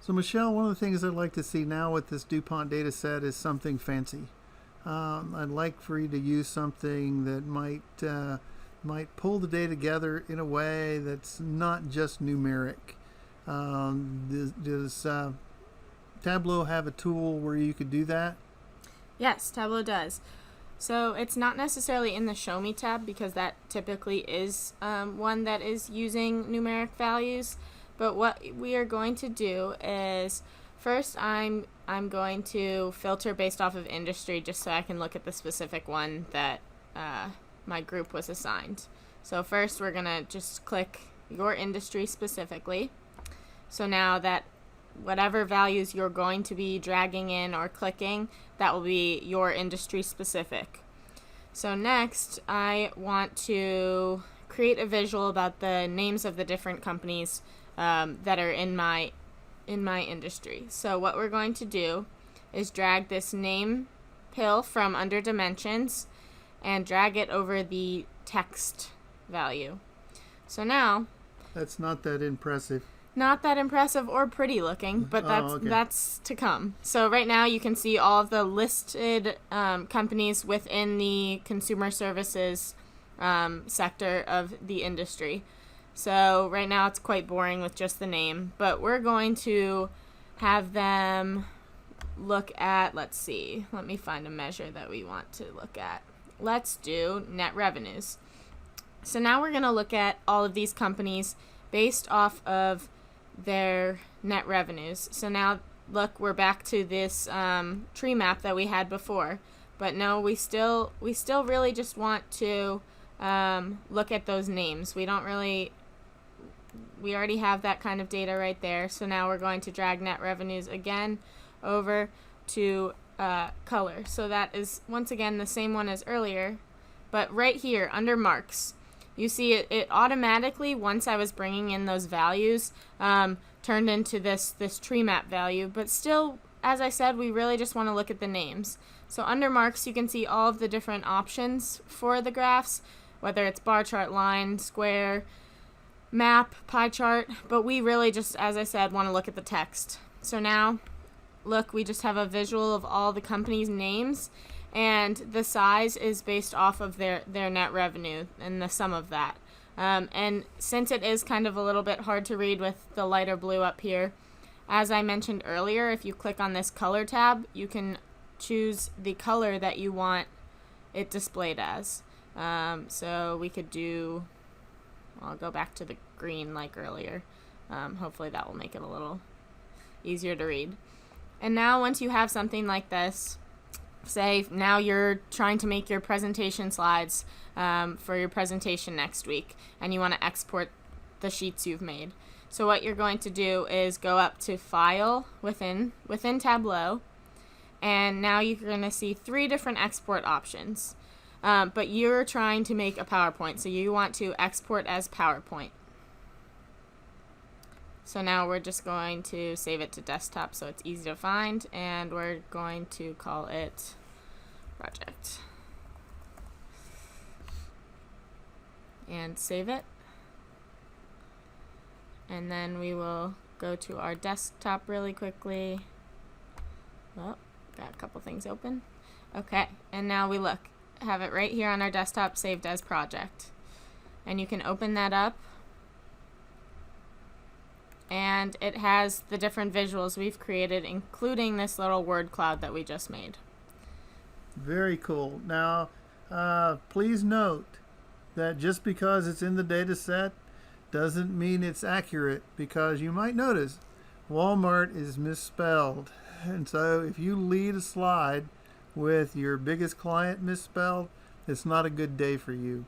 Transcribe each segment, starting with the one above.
So Michelle, one of the things I'd like to see now with this DuPont data set is something fancy. I'd like for you to use something that might pull the data together in a way that's not just numeric. Does Tableau have a tool where you could do that? Yes, Tableau does. So it's not necessarily in the Show Me tab because that typically is one that is using numeric values. But what we are going to do is first I'm going to filter based off of industry just so I can look at the specific one that my group was assigned. So first we're going to just click your industry specifically. So now that whatever values you're going to be dragging in or clicking, that will be your industry specific. So next, I want to create a visual about the names of the different companies that are in my industry. So what we're going to do is drag this name pill from under dimensions and drag it over the text value. So now, That's not that impressive. not that impressive or pretty looking, but that's to come. So right now you can see all of the listed companies within the consumer services sector of the industry. So right now it's quite boring with just the name, but we're going to have them look at, let's see, let me find a measure that we want to look at. Let's do net revenues. So now we're going to look at all of these companies based off of their net revenues. So now look, we're back to this tree map that we had before, but no, we still really just want to look at those names. We already have that kind of data right there. So now we're going to drag net revenues again over to color. So that is once again the same one as earlier, but right here under marks, you see it automatically, once I was bringing in those values, turned into this tree map value. But still, as I said, we really just want to look at the names. So under marks, you can see all of the different options for the graphs, whether it's bar chart, line, square, map, pie chart. But we really just, as I said, want to look at the text. So now, look, we just have a visual of all the companies' names. And the size is based off of their net revenue and the sum of that. And since it is kind of a little bit hard to read with the lighter blue up here, as I mentioned earlier, if you click on this color tab, you can choose the color that you want it displayed as. So we could do, I'll go back to the green like earlier. Hopefully that will make it a little easier to read. And now once you have something like this, say now you're trying to make your presentation slides for your presentation next week, and you want to export the sheets you've made. So what you're going to do is go up to File within Tableau, and now you're going to see 3 different export options. But you're trying to make a PowerPoint, so you want to export as PowerPoint. So now we're just going to save it to desktop so it's easy to find, and we're going to call it project. And save it. And then we will go to our desktop really quickly. Oh, got a couple things open. Okay, and now we have it right here on our desktop saved as project. And you can open that up. And it has the different visuals we've created, including this little word cloud that we just made. Very cool. Now, please note that just because it's in the data set doesn't mean it's accurate, because you might notice Walmart is misspelled. And so if you lead a slide with your biggest client misspelled, it's not a good day for you.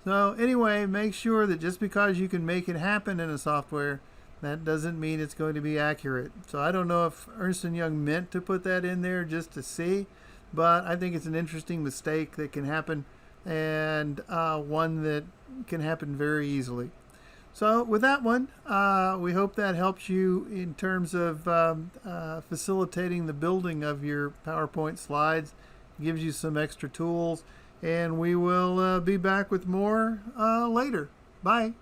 So anyway, make sure that just because you can make it happen in a software, that doesn't mean it's going to be accurate. So I don't know if Ernst & Young meant to put that in there just to see, but I think it's an interesting mistake that can happen, and one that can happen very easily. So with that one, we hope that helps you in terms of facilitating the building of your PowerPoint slides, gives you some extra tools, and we will be back with more later. Bye.